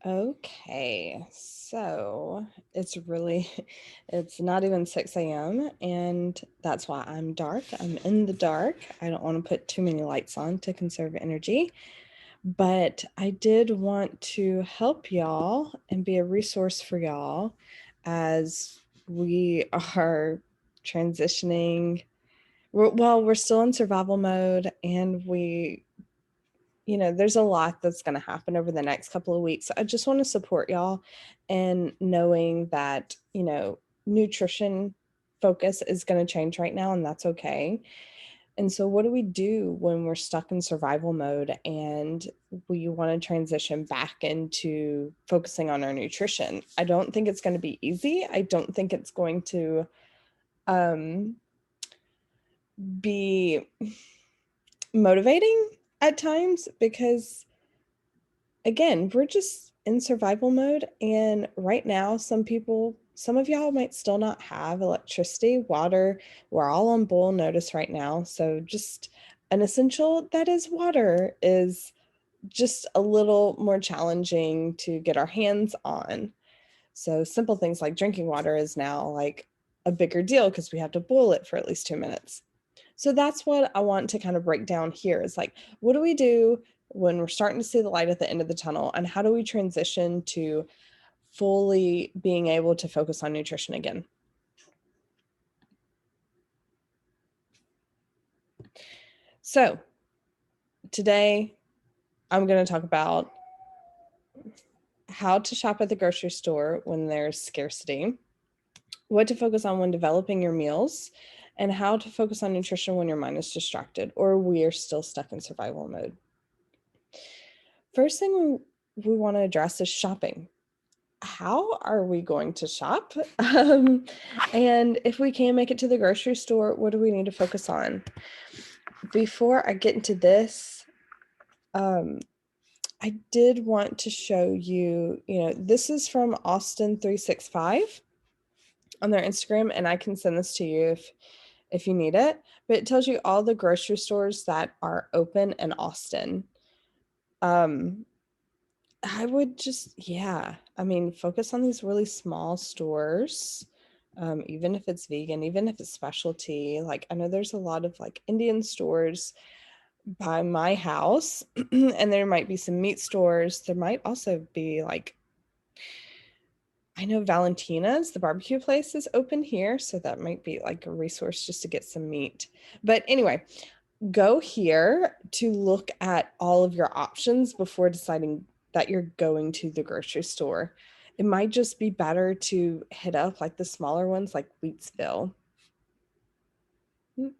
Okay, so it's really, it's not even 6 a.m. and that's why I'm dark. I'm in the dark. I don't want to put too many lights on to conserve energy, but I did want to help y'all and be a resource for y'all as we are transitioning. We're still in survival mode and there's a lot that's going to happen over the next couple of weeks. I just want to support y'all and knowing that, nutrition focus is going to change right now, and that's okay. And so, what do we do when we're stuck in survival mode and we want to transition back into focusing on our nutrition? I don't think it's going to be easy. I don't think it's going to um, be motivating at times because again, we're just in survival mode. And right now, some of y'all might still not have electricity, water. We're all on boil notice right now. So just an essential that is water is just a little more challenging to get our hands on. So simple things like drinking water is now like a bigger deal because we have to boil it for at least 2 minutes. So that's what I want to kind of break down here is like, what do we do when we're starting to see the light at the end of the tunnel? And how do we transition to fully being able to focus on nutrition again? So today I'm going to talk about how to shop at the grocery store when there's scarcity, what to focus on when developing your meals, and how to focus on nutrition when your mind is distracted or we are still stuck in survival mode. First thing we want to address is shopping. How are we going to shop? And if we can't make it to the grocery store, what do we need to focus on? Before I get into this, I did want to show you, this is from Austin365 on their Instagram, and I can send this to you if you need it, but it tells you all the grocery stores that are open in Austin. I would just, yeah, focus on these really small stores, even if it's vegan, even if it's specialty. Like, I know there's a lot of like Indian stores by my house, and there might be some meat stores. There might also be like, I know Valentina's, the barbecue place, is open here. So that might be like a resource just to get some meat. But anyway, go here to look at all of your options before deciding that you're going to the grocery store. It might just be better to hit up like the smaller ones like Wheatsville. Let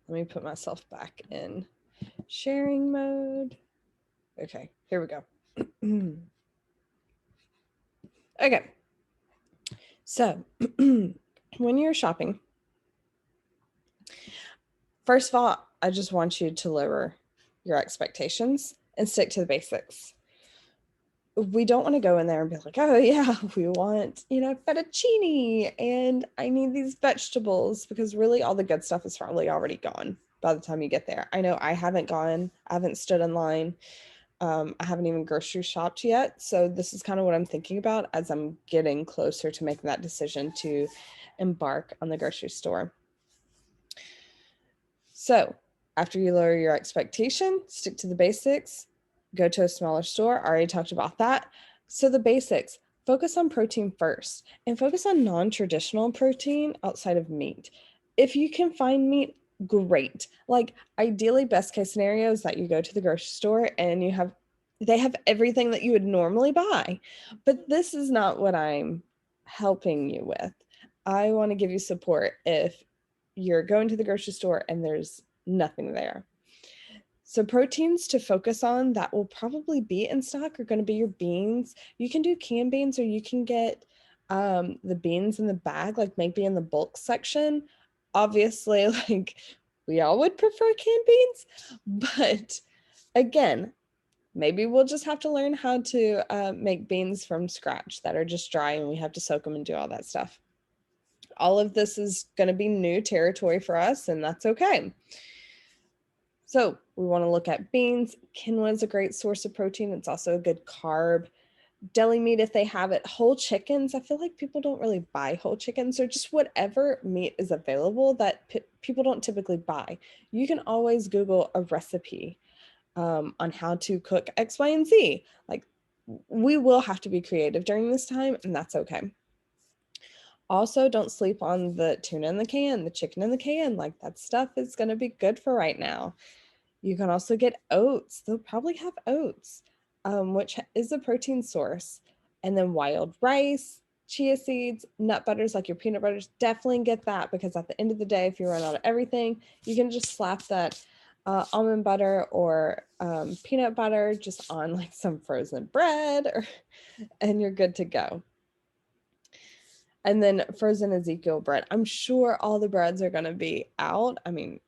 me put myself back in sharing mode. Okay, here we go. Okay, so when you're shopping, first of all, I just want you to lower your expectations and stick to the basics. We don't want to go in there and be like, oh yeah, we want, fettuccine and I need these vegetables, because really all the good stuff is probably already gone by the time you get there. I know I haven't stood in line. I haven't even grocery shopped yet. So this is kind of what I'm thinking about as I'm getting closer to making that decision to embark on the grocery store. So after you lower your expectation, stick to the basics, go to a smaller store. I already talked about that. So the basics, focus on protein first and focus on non-traditional protein outside of meat. If you can find meat, great. Like ideally, best case scenario is that you go to the grocery store and they have everything that you would normally buy. But this is not what I'm helping you with. I want to give you support if you're going to the grocery store and there's nothing there. So proteins to focus on that will probably be in stock are going to be your beans. You can do canned beans, or you can get the beans in the bag, like maybe in the bulk section. Obviously, like we all would prefer canned beans, but again, maybe we'll just have to learn how to make beans from scratch that are just dry and we have to soak them and do all that stuff. all of this is going to be new territory for us, and that's okay. So we want to look at beans. Quinoa is a great source of protein. It's also a good carb. Deli meat, if they have it. Whole chickens, I feel like people don't really buy whole chickens, or just whatever meat is available that people don't typically buy. You can always Google a recipe on how to cook X, Y, and Z. Like, we will have to be creative during this time, and that's okay. Also, don't sleep on the tuna in the can, the chicken in the can. Like, that stuff is going to be good for right now. You can also get oats. They'll probably have oats, which is a protein source. And then wild rice, chia seeds, nut butters like your peanut butters. Definitely get that, because at the end of the day, if you run out of everything, you can just slap that almond butter or peanut butter just on like some frozen bread, and you're good to go. And then frozen Ezekiel bread. I'm sure all the breads are going to be out. I mean,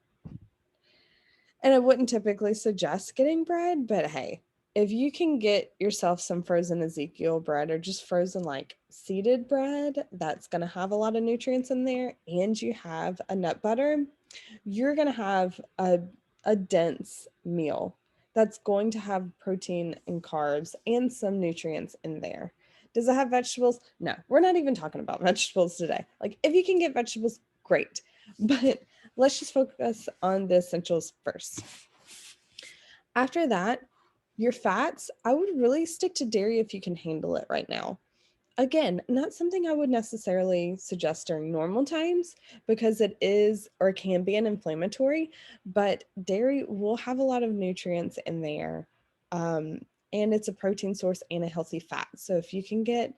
and I wouldn't typically suggest getting bread, but hey, if you can get yourself some frozen Ezekiel bread, or just frozen like seeded bread that's going to have a lot of nutrients in there, and you have a nut butter, you're going to have a dense meal that's going to have protein and carbs and some nutrients in there. Does it have vegetables? No, we're not even talking about vegetables today. Like, if you can get vegetables, great. But let's just focus on the essentials first. After that, your fats, I would really stick to dairy if you can handle it right now. Again, not something I would necessarily suggest during normal times, because it is or can be an inflammatory, but dairy will have a lot of nutrients in there. And it's a protein source and a healthy fat. So if you can get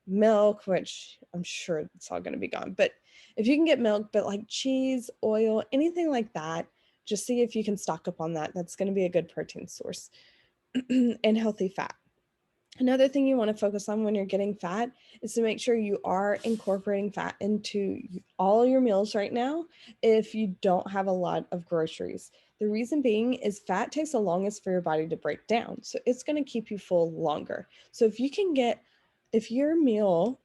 milk, which I'm sure it's all going to be gone, but if you can get milk, but like cheese, oil, anything like that, just see if you can stock up on that. That's going to be a good protein source and healthy fat. Another thing you want to focus on when you're getting fat is to make sure you are incorporating fat into all your meals right now if you don't have a lot of groceries. The reason being is fat takes the longest for your body to break down. So it's going to keep you full longer. So if your meal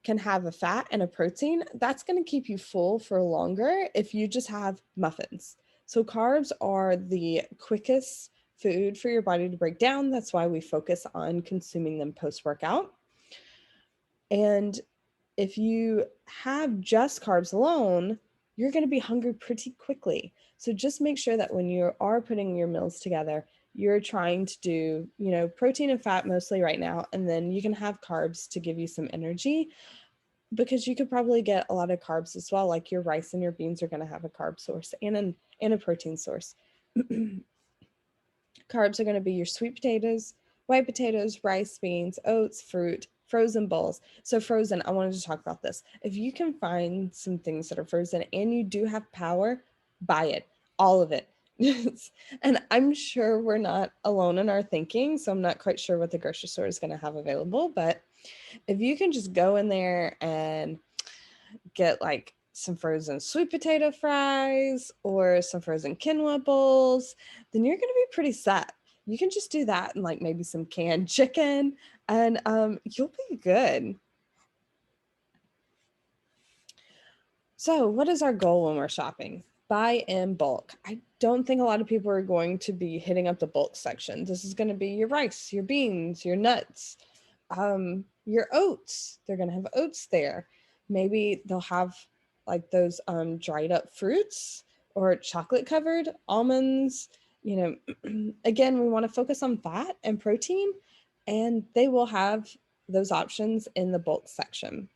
can have a fat and a protein, that's going to keep you full for longer if you just have muffins. So carbs are the quickest food for your body to break down. That's why we focus on consuming them post-workout. And if you have just carbs alone, you're going to be hungry pretty quickly. So just make sure that when you are putting your meals together, you're trying to do, protein and fat mostly right now, and then you can have carbs to give you some energy, because you could probably get a lot of carbs as well. Like your rice and your beans are going to have a carb source and a protein source. Carbs are going to be your sweet potatoes, white potatoes, rice, beans, oats, fruit, frozen bowls. So frozen, I wanted to talk about this. If you can find some things that are frozen and you do have power, buy it, all of it. And I'm sure we're not alone in our thinking, so I'm not quite sure what the grocery store is going to have available, but if you can just go in there and get like some frozen sweet potato fries or some frozen quinoa bowls, then you're going to be pretty set. You can just do that and like maybe some canned chicken, and you'll be good. So, what is our goal when we're shopping? Buy in bulk. I don't think a lot of people are going to be hitting up the bulk section. This is going to be your rice, your beans, your nuts, your oats. They're going to have oats there. Maybe they'll have like those dried up fruits or chocolate covered almonds. Again, we want to focus on fat and protein, and they will have those options in the bulk section.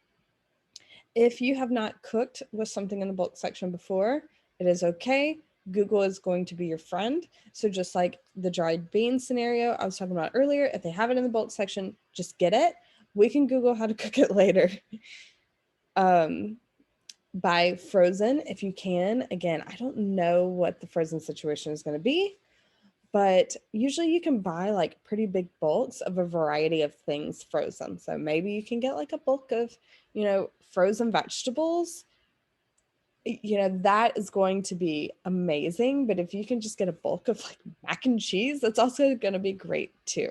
If you have not cooked with something in the bulk section before, it is okay. Google is going to be your friend. So just like the dried beans scenario I was talking about earlier, if they have it in the bulk section, just get it. We can Google how to cook it later. Buy frozen if you can. Again, I don't know what the frozen situation is going to be, but usually you can buy like pretty big bulks of a variety of things frozen. So maybe you can get like a bulk of, frozen vegetables. That is going to be amazing. But if you can just get a bulk of like mac and cheese, that's also going to be great too.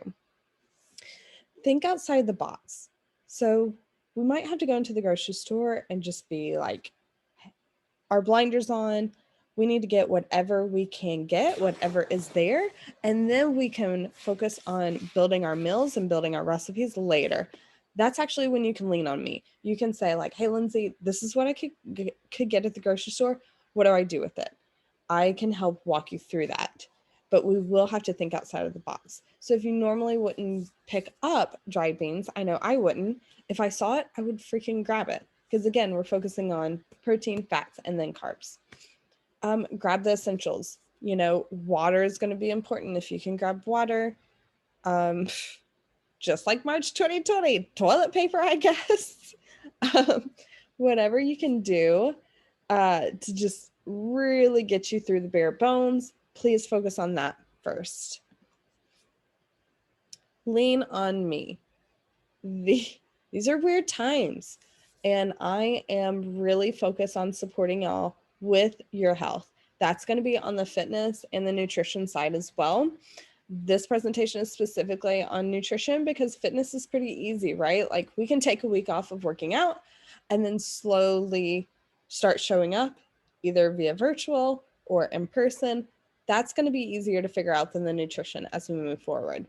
Think outside the box. So we might have to go into the grocery store and just be like, our blinders on. We need to get whatever we can get, whatever is there, and then we can focus on building our meals and building our recipes later. That's actually when you can lean on me. You can say like, "Hey, Lindsay, this is what I could get at the grocery store. What do I do with it?" I can help walk you through that. But we will have to think outside of the box. So if you normally wouldn't pick up dried beans, I know I wouldn't. If I saw it, I would freaking grab it. Because again, we're focusing on protein, fats, and then carbs. Grab the essentials. You know, water is going to be important. If you can grab water, just like March 2020, toilet paper, I guess. um, Whatever you can do to just really get you through the bare bones, please focus on that first. Lean on me. These are weird times, and I am really focused on supporting y'all with your health. That's going to be on the fitness and the nutrition side as well. This presentation is specifically on nutrition because fitness is pretty easy, right? Like we can take a week off of working out and then slowly start showing up either via virtual or in person. That's going to be easier to figure out than the nutrition as we move forward.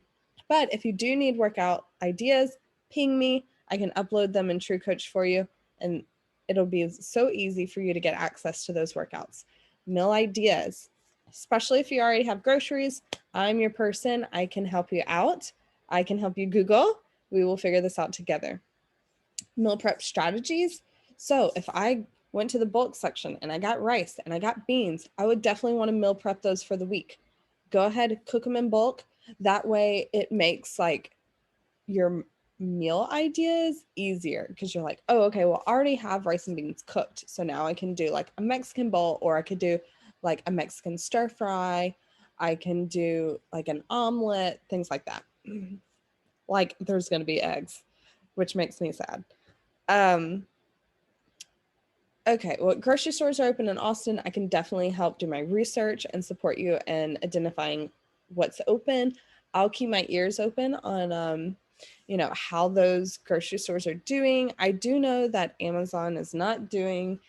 But if you do need workout ideas, ping me. I can upload them in True Coach for you, and it'll be so easy for you to get access to those workouts. Meal ideas, especially if you already have groceries, I'm your person. I can help you out. I can help you Google. We will figure this out together. Meal prep strategies. So if I went to the bulk section and I got rice and I got beans, I would definitely want to meal prep those for the week. Go ahead, cook them in bulk. That way it makes like your meal ideas easier because you're like, oh, okay, well, I already have rice and beans cooked. So now I can do like a Mexican bowl, or I could do like a Mexican stir fry. I can do like an omelet, things like that. Like there's going to be eggs, which makes me sad. Okay, well, grocery stores are open in Austin. I can definitely help do my research and support you in identifying what's open. I'll keep my ears open on, how those grocery stores are doing. I do know that Amazon is not doing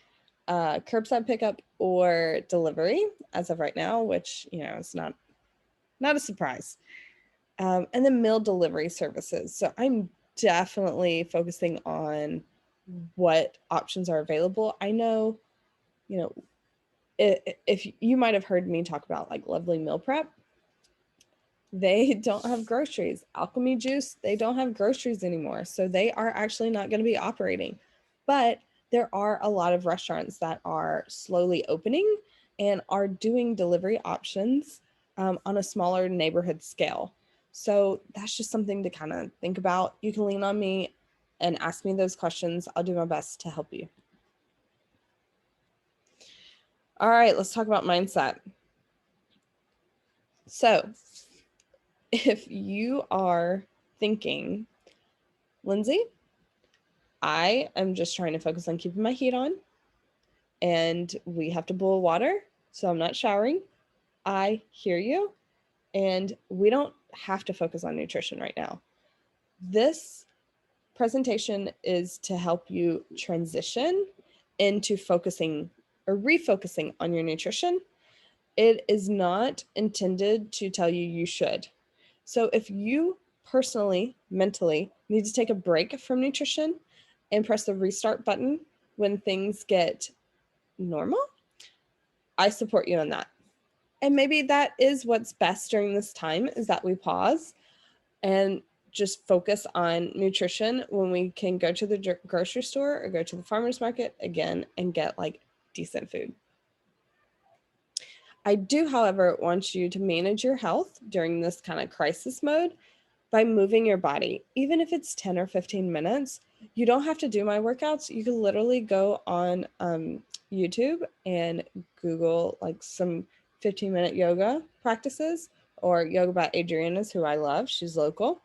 curbside pickup or delivery as of right now, which, is not a surprise. And then meal delivery services. So I'm definitely focusing on what options are available. I know, if you might have heard me talk about like Lovely Meal Prep, they don't have groceries. Alchemy Juice, they don't have groceries anymore. So they are actually not going to be operating. But there are a lot of restaurants that are slowly opening and are doing delivery options on a smaller neighborhood scale. So that's just something to kind of think about. You can lean on me and ask me those questions. I'll do my best to help you. All right, let's talk about mindset. So if you are thinking, Lindsay, I am just trying to focus on keeping my heat on, and we have to boil water, so I'm not showering. I hear you, and we don't have to focus on nutrition right now. This presentation is to help you transition into focusing or refocusing on your nutrition. It is not intended to tell you you should. So if you personally, mentally need to take a break from nutrition and press the restart button when things get normal, I support you on that. And maybe that is what's best during this time, is that we pause and just focus on nutrition when we can go to the grocery store or go to the farmer's market again and get like decent food. I do, however, want you to manage your health during this kind of crisis mode by moving your body. Even if it's 10 or 15 minutes, you don't have to do my workouts. You can literally go on YouTube and Google like some 15-minute yoga practices, or Yoga by Adriana's, who I love. She's local.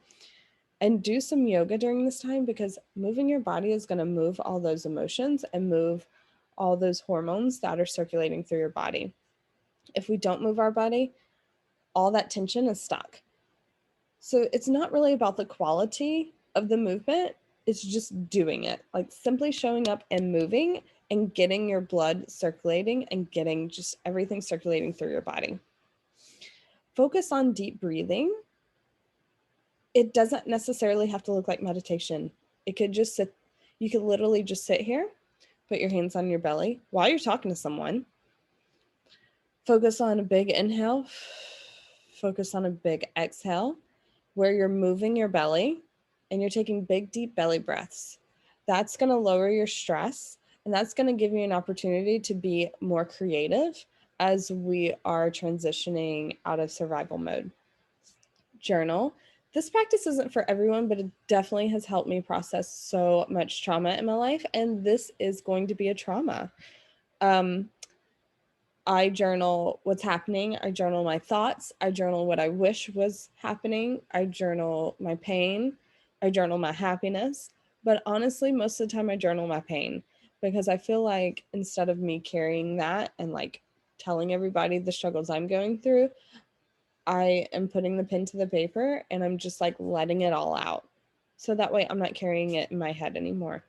And do some yoga during this time, because moving your body is going to move all those emotions and move all those hormones that are circulating through your body. If we don't move our body, all that tension is stuck. So it's not really about the quality of the movement. It's just doing it, like simply showing up and moving and getting your blood circulating and getting just everything circulating through your body. Focus on deep breathing. It doesn't necessarily have to look like meditation. It could just sit, you could literally just sit here, put your hands on your belly while you're talking to someone. Focus on a big inhale, focus on a big exhale, where you're moving your belly and you're taking big, deep belly breaths. That's going to lower your stress, and that's going to give you an opportunity to be more creative as we are transitioning out of survival mode. Journal. This practice isn't for everyone, but it definitely has helped me process so much trauma in my life, and this is going to be a trauma. I journal what's happening. I journal my thoughts. I journal what I wish was happening. I journal my pain. I journal my happiness. But honestly, most of the time I journal my pain, because I feel like instead of me carrying that and like telling everybody the struggles I'm going through, I am putting the pen to the paper and I'm just like letting it all out. So that way I'm not carrying it in my head anymore.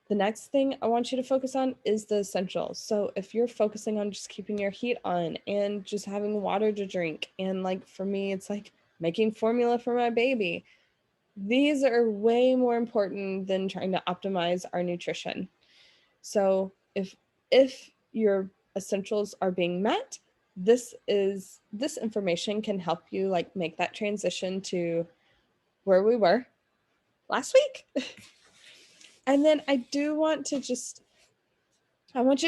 The next thing I want you to focus on is the essentials. So if you're focusing on just keeping your heat on and just having water to drink, and like for me, it's like making formula for my baby, these are way more important than trying to optimize our nutrition. So if your essentials are being met, this information can help you like make that transition to where we were last week. And then I want you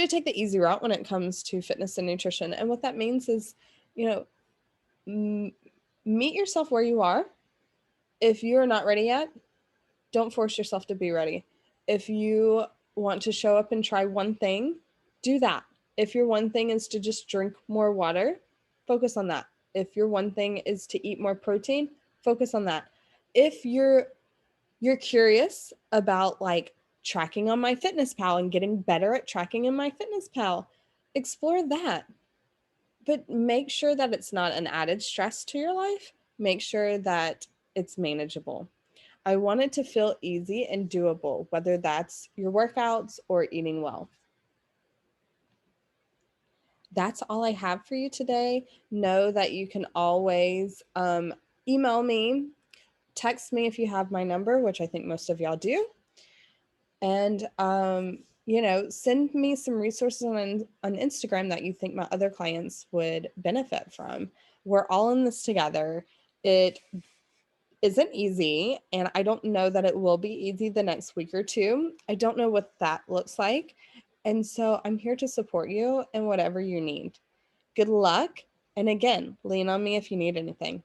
to take the easy route when it comes to fitness and nutrition. And what that means is, meet yourself where you are. If you're not ready yet, don't force yourself to be ready. If you want to show up and try one thing, do that. If your one thing is to just drink more water, focus on that. If your one thing is to eat more protein, focus on that. If you're curious about like tracking on MyFitnessPal and getting better at tracking in MyFitnessPal, explore that. But make sure that it's not an added stress to your life. Make sure that it's manageable. I want it to feel easy and doable, whether that's your workouts or eating well. That's all I have for you today. Know that you can always email me, text me if you have my number, which I think most of y'all do. And, send me some resources on Instagram that you think my other clients would benefit from. We're all in this together. It isn't easy, and I don't know that it will be easy the next week or two. I don't know what that looks like. And so I'm here to support you in whatever you need. Good luck. And again, lean on me if you need anything.